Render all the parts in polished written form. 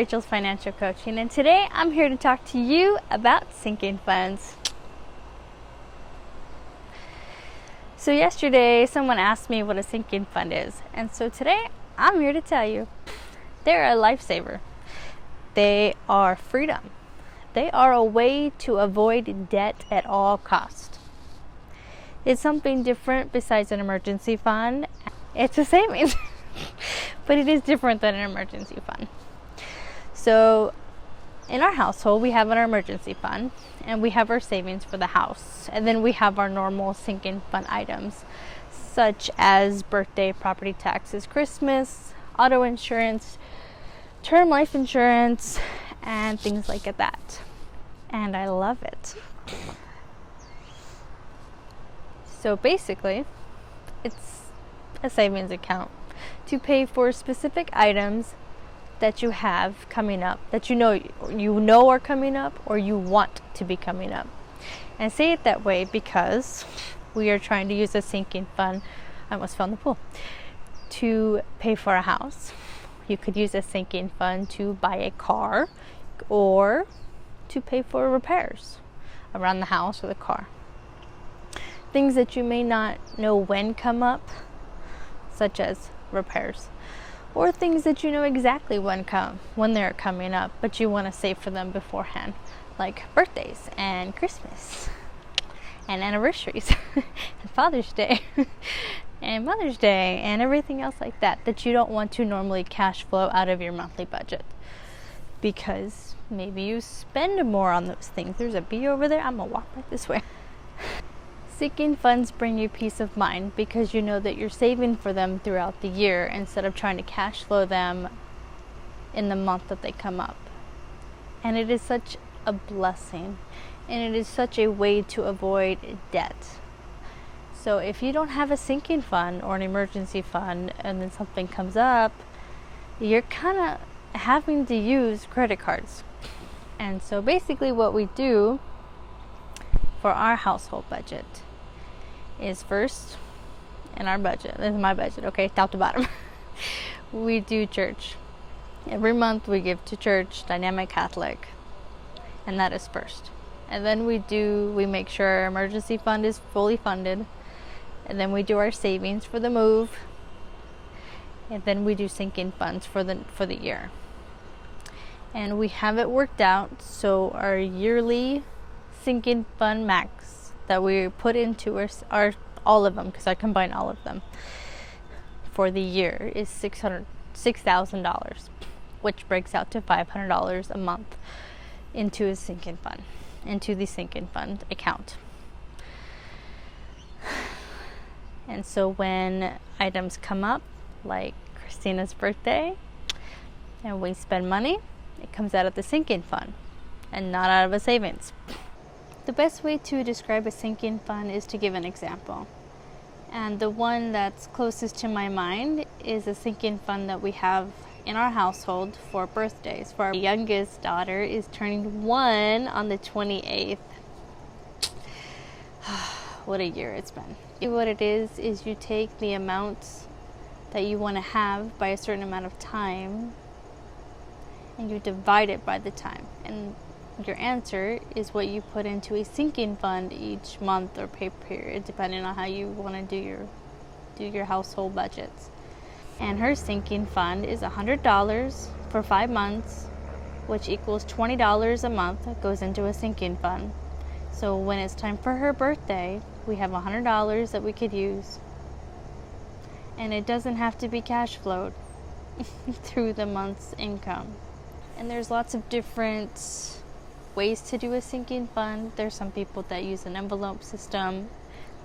Rachel's Financial Coaching, and today I'm here to talk to you about sinking funds. So yesterday someone asked me what a sinking fund is, and so today I'm here to tell you they're a lifesaver. They are freedom. They are a way to avoid debt at all costs. It's something different besides an emergency fund. It's a savings, but it is different than an emergency fund. So in our household, we have our emergency fund and we have our savings for the house. And then we have our normal sinking fund items, such as birthday, property taxes, Christmas, auto insurance, term life insurance, and things like that. And I love it. So basically, it's a savings account to pay for specific items that you have coming up, that you know are coming up, or you want to be coming up. And I say it that way because we are trying to use a sinking fund, I almost fell in the pool, to pay for a house. You could use a sinking fund to buy a car or to pay for repairs around the house or the car. Things that you may not know when come up, such as repairs. Or things that you know exactly when they're coming up, but you want to save for them beforehand, like birthdays and Christmas and anniversaries and Father's Day and Mother's Day and everything else like that you don't want to normally cash flow out of your monthly budget because maybe you spend more on those things. There's a bee over there. I'm gonna walk right this way. Sinking funds bring you peace of mind because you know that you're saving for them throughout the year instead of trying to cash flow them in the month that they come up. And it is such a blessing, and it is such a way to avoid debt. So if you don't have a sinking fund or an emergency fund and then something comes up, you're kind of having to use credit cards. And so basically what we do for our household budget is first in our budget, this is my budget, okay, top to bottom, we do church. Every month we give to church, Dynamic Catholic, and that is first. And then we make sure our emergency fund is fully funded, and then we do our savings for the move, and then we do sinking funds for the year. And we have it worked out so our yearly sinking fund max that we put into our all of them, because I combine all of them for the year, is $6,000, which breaks out to $500 a month into the sinking fund account. And so when items come up like Christina's birthday and we spend money, it comes out of the sinking fund and not out of a savings. The best way to describe a sinking fund is to give an example. And the one that's closest to my mind is a sinking fund that we have in our household for birthdays. For our youngest daughter is turning 1 on the 28th. What a year it's been. What it is you take the amount that you want to have by a certain amount of time and you divide it by the time. And your answer is what you put into a sinking fund each month or pay period, depending on how you want to do your household budgets. And her sinking fund is $100 for 5 months, which equals $20 a month that goes into a sinking fund. So when it's time for her birthday, we have $100 that we could use. And it doesn't have to be cash flowed through the month's income. And there's lots of different ways to do a sinking fund. There's some people that use an envelope system,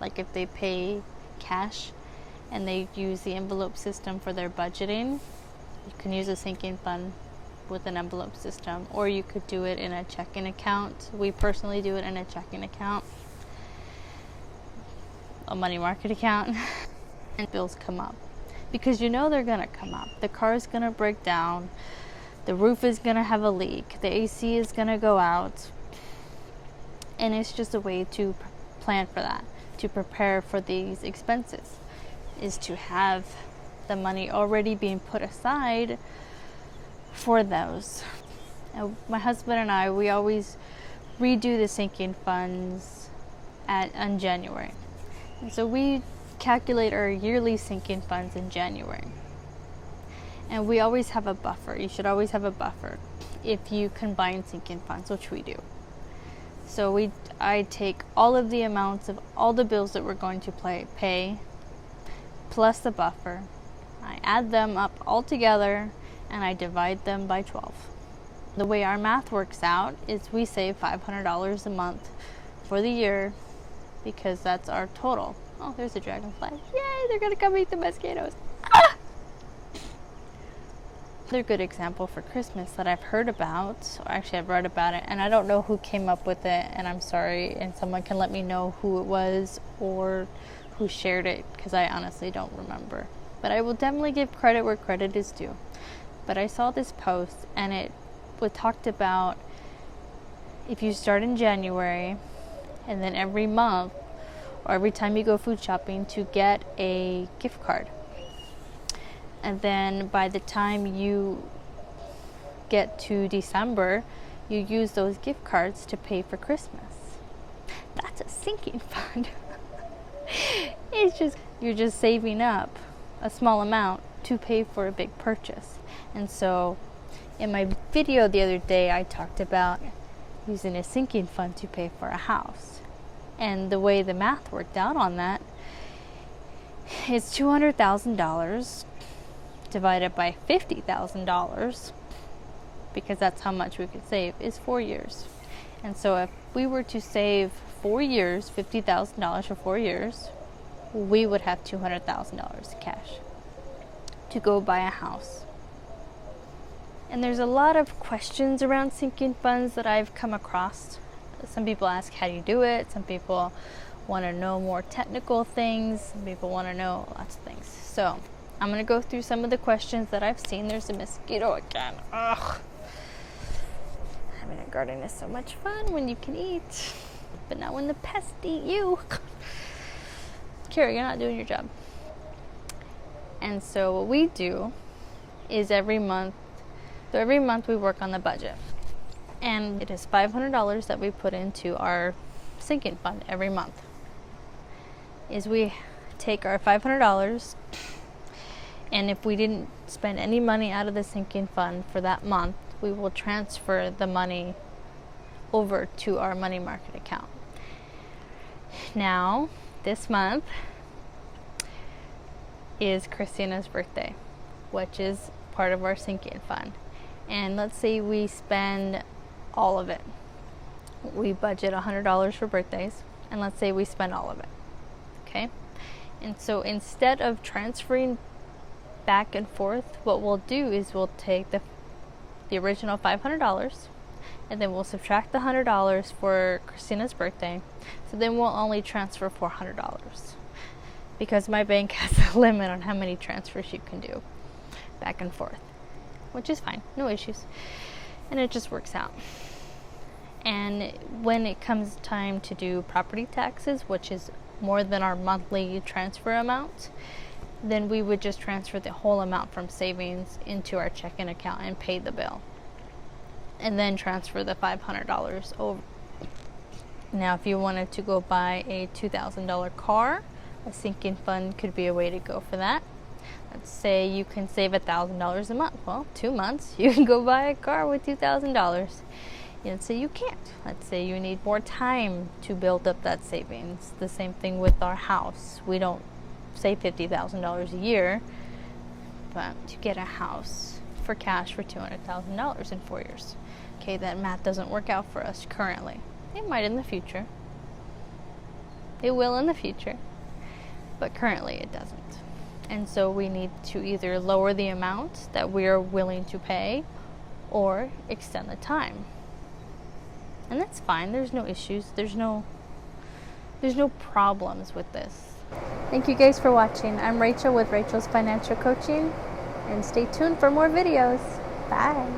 like if they pay cash and they use the envelope system for their budgeting, you can use a sinking fund with an envelope system, or you could do it in a checking account. We personally do it in a checking account, a money market account, and bills come up because you know they're gonna come up. The car is gonna break down, the roof is going to have a leak, the AC is going to go out, and it's just a way to plan for that, to prepare for these expenses, is to have the money already being put aside for those. My husband and I, we always redo the sinking funds in January. And so we calculate our yearly sinking funds in January. And we always have a buffer. You should always have a buffer if you combine sinking funds, which we do. So I take all of the amounts of all the bills that we're going to pay plus the buffer. I add them up all together and I divide them by 12. The way our math works out is we save $500 a month for the year because that's our total. Oh, there's a dragonfly. Yay, they're gonna come eat the mosquitoes. Ah! Another good example for Christmas that I've heard about, or actually I've read about it, and I don't know who came up with it, and I'm sorry, and someone can let me know who it was or who shared it, because I honestly don't remember. But I will definitely give credit where credit is due. But I saw this post, and it talked about if you start in January and then every month or every time you go food shopping to get a gift card, and then by the time you get to December you use those gift cards to pay for Christmas. That's a sinking fund. It's just, you're just saving up a small amount to pay for a big purchase. And so in my video the other day, I talked about using a sinking fund to pay for a house. And the way the math worked out on that is $200,000 divided by $50,000, because that's how much we could save, is 4 years. And so if we were to save 4 years, $50,000 for 4 years, we would have $200,000 cash to go buy a house. And there's a lot of questions around sinking funds that I've come across. Some people ask, how do you do it? Some people want to know more technical things. Some people want to know lots of things. So I'm going to go through some of the questions that I've seen. There's a mosquito again. Ugh. Having a garden is so much fun when you can eat, but not when the pests eat you. Kara, you're not doing your job. And so what we do is every month we work on the budget. And it is $500 that we put into our sinking fund every month. Is we take our $500, and if we didn't spend any money out of the sinking fund for that month, we will transfer the money over to our money market account. Now, this month is Christina's birthday, which is part of our sinking fund. And let's say we spend all of it. We budget $100 for birthdays, and let's say we spend all of it. Okay? And so instead of transferring back and forth, what we'll do is we'll take the original $500, and then we'll subtract the $100 for Christina's birthday. So then we'll only transfer $400, because my bank has a limit on how many transfers you can do back and forth, which is fine, no issues. And it just works out. And when it comes time to do property taxes, which is more than our monthly transfer amount, then we would just transfer the whole amount from savings into our checking account and pay the bill, and then transfer the $500 over. Now, if you wanted to go buy a $2,000 car, a sinking fund could be a way to go for that. Let's say you can save $1,000 a month. Well, 2 months, you can go buy a car with $2,000. Let's say you can't. Let's say you need more time to build up that savings. The same thing with our house. We don't save $50,000 a year, but to get a house for cash for $200,000 in 4 years. Okay, that math doesn't work out for us currently. It might in the future. It will in the future, but currently it doesn't. And so we need to either lower the amount that we are willing to pay or extend the time. And that's fine. There's no issues. There's no problems with this. Thank you guys for watching. I'm Rachel with Rachel's Financial Coaching, and stay tuned for more videos. Bye.